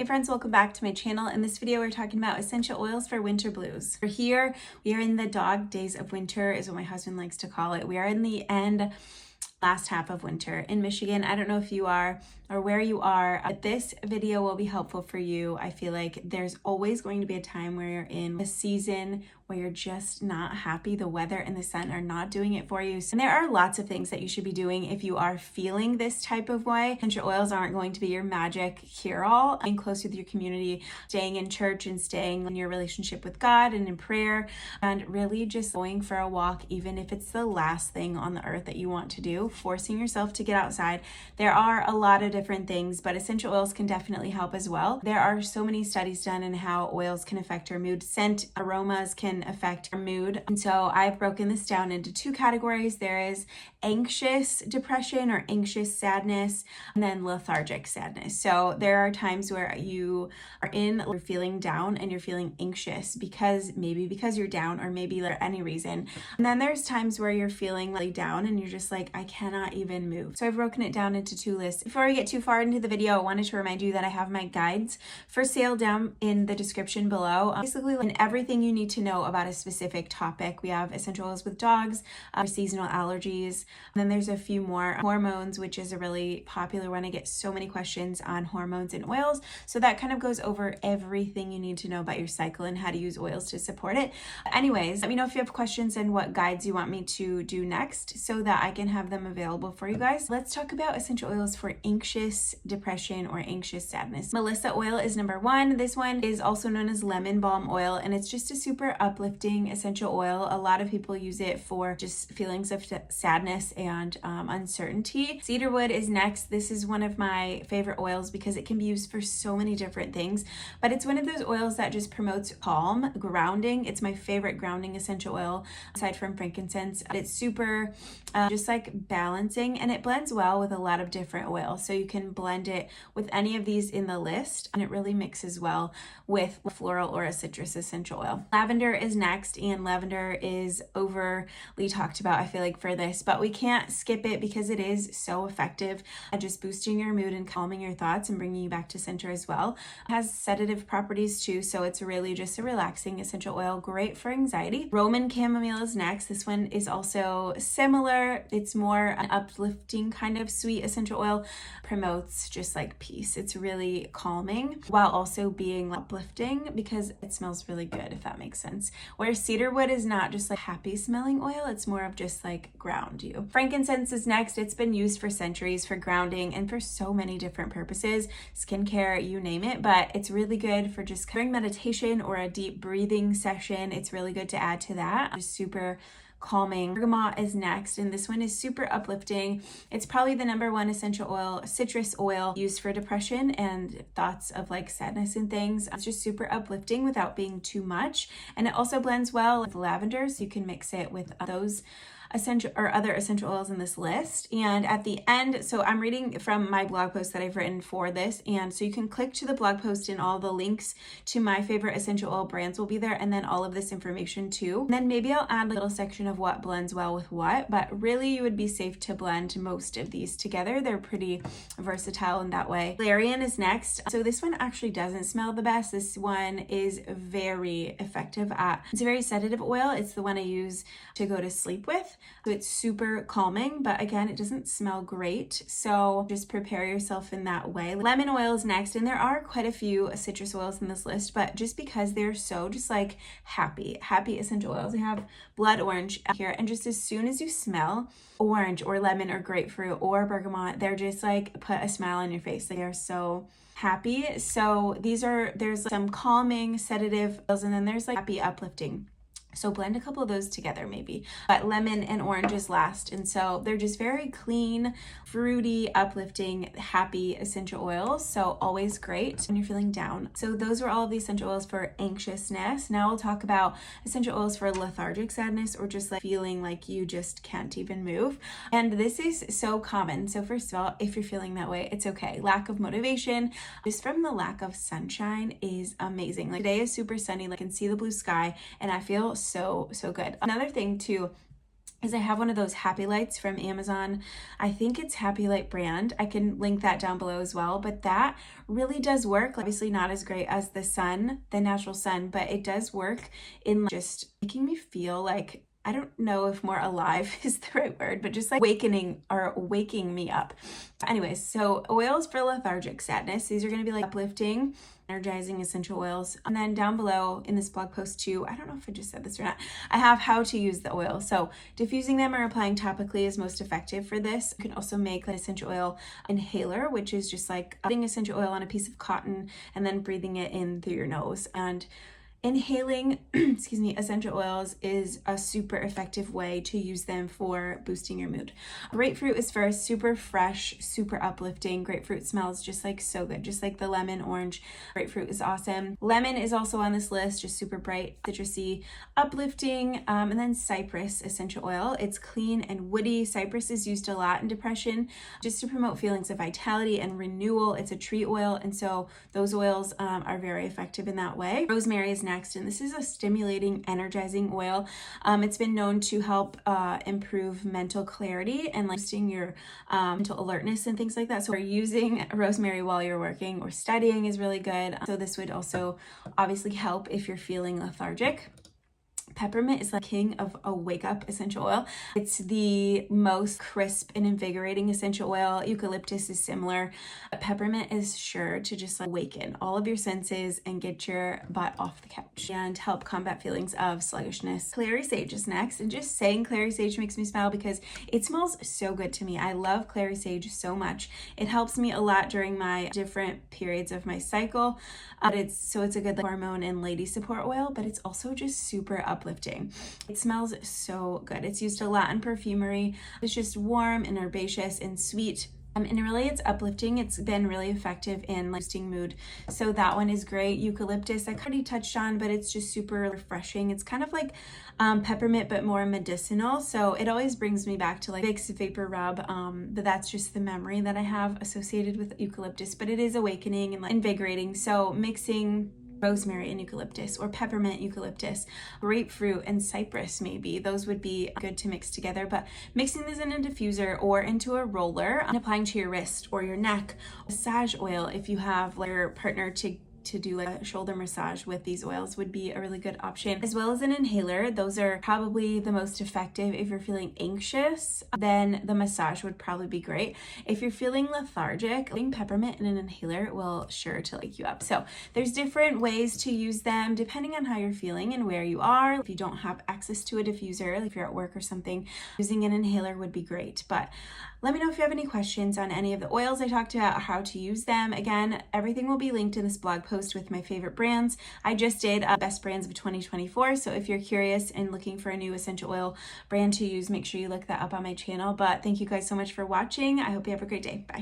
Hey friends, welcome back to my channel. In this video, we're talking about essential oils for winter blues. We're here, we are in the dog days of winter is what my husband likes to call it. We are in the last half of winter in Michigan. I don't know if you are or where you are, but this video will be helpful for you. I feel like there's always going to be a time where you're in a season where you're just not happy. The weather and the sun are not doing it for you. And there are lots of things that you should be doing if you are feeling this type of way. Essential oils aren't going to be your magic cure-all. Being close with your community, staying in church and staying in your relationship with God and in prayer, and really just going for a walk, even if it's the last thing on the earth that you want to do, forcing yourself to get outside. There are a lot of different things, but essential oils can definitely help as well. There are so many studies done on how oils can affect our mood. Scent aromas can affect our mood. And so I've broken this down into two categories. There is anxious depression or anxious sadness, and then lethargic sadness. So there are times where you're feeling down and you're feeling anxious because you're down or maybe for any reason. And then there's times where you're feeling really down and you're just like, I cannot even move. So I've broken it down into two lists. Before I get too far into the video, I wanted to remind you that I have my guides for sale down in the description below. Basically, everything you need to know about a specific topic. We have essential oils with dogs, seasonal allergies, and then there's a few more. Hormones, which is a really popular one. I get so many questions on hormones and oils. So that kind of goes over everything you need to know about your cycle and how to use oils to support it. Anyways, let me know if you have questions and what guides you want me to do next so that I can have them available for you guys. Let's talk about essential oils for anxious depression or anxious sadness. Melissa oil is number one. This one is also known as lemon balm oil, and it's just a super uplifting essential oil. A lot of people use it for just feelings of sadness and uncertainty. Cedarwood is next. This is one of my favorite oils because it can be used for so many different things, but it's one of those oils that just promotes calm, grounding. It's my favorite grounding essential oil aside from frankincense. It's super just like balancing, and it blends well with a lot of different oils. So you can blend it with any of these in the list, and it really mixes well with floral or a citrus essential oil. Lavender is next, and lavender is overly talked about, I feel like, for this, but we can't skip it because it is so effective at just boosting your mood and calming your thoughts and bringing you back to center as well. It has sedative properties too, so it's really just a relaxing essential oil, great for anxiety. Roman chamomile is next. This one is also similar. It's more an uplifting kind of sweet essential oil, promotes just like peace. It's really calming while also being uplifting because it smells really good, if that makes sense. Where cedarwood is not just like happy smelling oil, it's more of just like ground you. Frankincense is next. It's been used for centuries for grounding and for so many different purposes, skincare, you name it, but it's really good for just during meditation or a deep breathing session. It's really good to add to that. Just super calming. Bergamot is next, and this one is super uplifting. It's probably the number one essential oil, citrus oil, used for depression and thoughts of like sadness and things. It's just super uplifting without being too much, and it also blends well with lavender, so you can mix it with those essential or other essential oils in this list. And at the end, so I'm reading from my blog post that I've written for this, and so you can click to the blog post and all the links to my favorite essential oil brands will be there, and then all of this information too. And then maybe I'll add a little section of what blends well with what, but really you would be safe to blend most of these together. They're pretty versatile in that way. Valerian is next. So this one actually doesn't smell the best. This one is very effective it's a very sedative oil. It's the one I use to go to sleep with. So it's super calming, but again, it doesn't smell great. So just prepare yourself in that way. Lemon oil is next, and there are quite a few citrus oils in this list, but just because they're so just like happy essential oils. I have blood orange here, and just as soon as you smell orange or lemon or grapefruit or bergamot, they're just like put a smile on your face. They are so happy. So there's some calming sedative oils, and then there's like happy uplifting. So blend a couple of those together maybe, but lemon and orange is last. And so they're just very clean, fruity, uplifting, happy essential oils. So always great when you're feeling down. So those were all of the essential oils for anxiousness. Now we'll talk about essential oils for lethargic sadness or just like feeling like you just can't even move. And this is so common. So first of all, if you're feeling that way, it's okay. Lack of motivation, just from the lack of sunshine is amazing. Like today is super sunny, like I can see the blue sky and I feel so good. Another thing too is I have one of those Happy Lights from Amazon. I think it's Happy Light brand. I can link that down below as well, but that really does work. Obviously not as great as the sun, the natural sun, but it does work in just making me feel like, I don't know if more alive is the right word, but just like awakening or waking me up. Anyways, so oils for lethargic sadness. These are going to be like uplifting, energizing essential oils. And then down below in this blog post too, I don't know if I just said this or not, I have how to use the oil. So diffusing them or applying topically is most effective for this. You can also make an essential oil inhaler, which is just like putting essential oil on a piece of cotton and then breathing it in through your nose. And inhaling, excuse me, essential oils is a super effective way to use them for boosting your mood. Grapefruit is first, super fresh, super uplifting. Grapefruit smells just like so good, just like the lemon, orange. Grapefruit is awesome. Lemon is also on this list, just super bright, citrusy, uplifting. And then cypress essential oil. It's clean and woody. Cypress is used a lot in depression just to promote feelings of vitality and renewal. It's a tree oil, and so those oils are very effective in that way. Rosemary is next, and this is a stimulating, energizing oil. It's been known to help improve mental clarity and like boosting your mental alertness and things like that. So using rosemary while you're working or studying is really good. So this would also obviously help if you're feeling lethargic. Peppermint is the king of a wake-up essential oil. It's the most crisp and invigorating essential oil. Eucalyptus is similar, but peppermint is sure to just like awaken all of your senses and get your butt off the couch and help combat feelings of sluggishness. Clary sage is next, and just saying clary sage makes me smile because it smells so good to me. I love clary sage so much. It helps me a lot during my different periods of my cycle. It's a good like, hormone and lady support oil, but it's also just super uplifting. It smells so good. It's used a lot in perfumery. It's just warm and herbaceous and sweet. And really it's uplifting. It's been really effective in boosting mood. So that one is great. Eucalyptus, I already touched on, but it's just super refreshing. It's kind of like peppermint, but more medicinal. So it always brings me back to like Vicks Vapor Rub. But that's just the memory that I have associated with eucalyptus, but it is awakening and like invigorating. So mixing rosemary and eucalyptus, or peppermint eucalyptus, grapefruit and cypress, maybe those would be good to mix together. But mixing this in a diffuser or into a roller and applying to your wrist or your neck. Massage oil, if you have like your partner to do like a shoulder massage with these oils, would be a really good option, as well as an inhaler. Those are probably the most effective. If you're feeling anxious, then the massage would probably be great. If you're feeling lethargic, putting peppermint in an inhaler will sure to wake you up. So there's different ways to use them depending on how you're feeling and where you are. If you don't have access to a diffuser, like if you're at work or something, using an inhaler would be great. But let me know if you have any questions on any of the oils I talked about or how to use them. Again, everything will be linked in this blog post with my favorite brands. I just did best brands of 2024. So if you're curious and looking for a new essential oil brand to use, make sure you look that up on my channel. But thank you guys so much for watching. I hope you have a great day. Bye.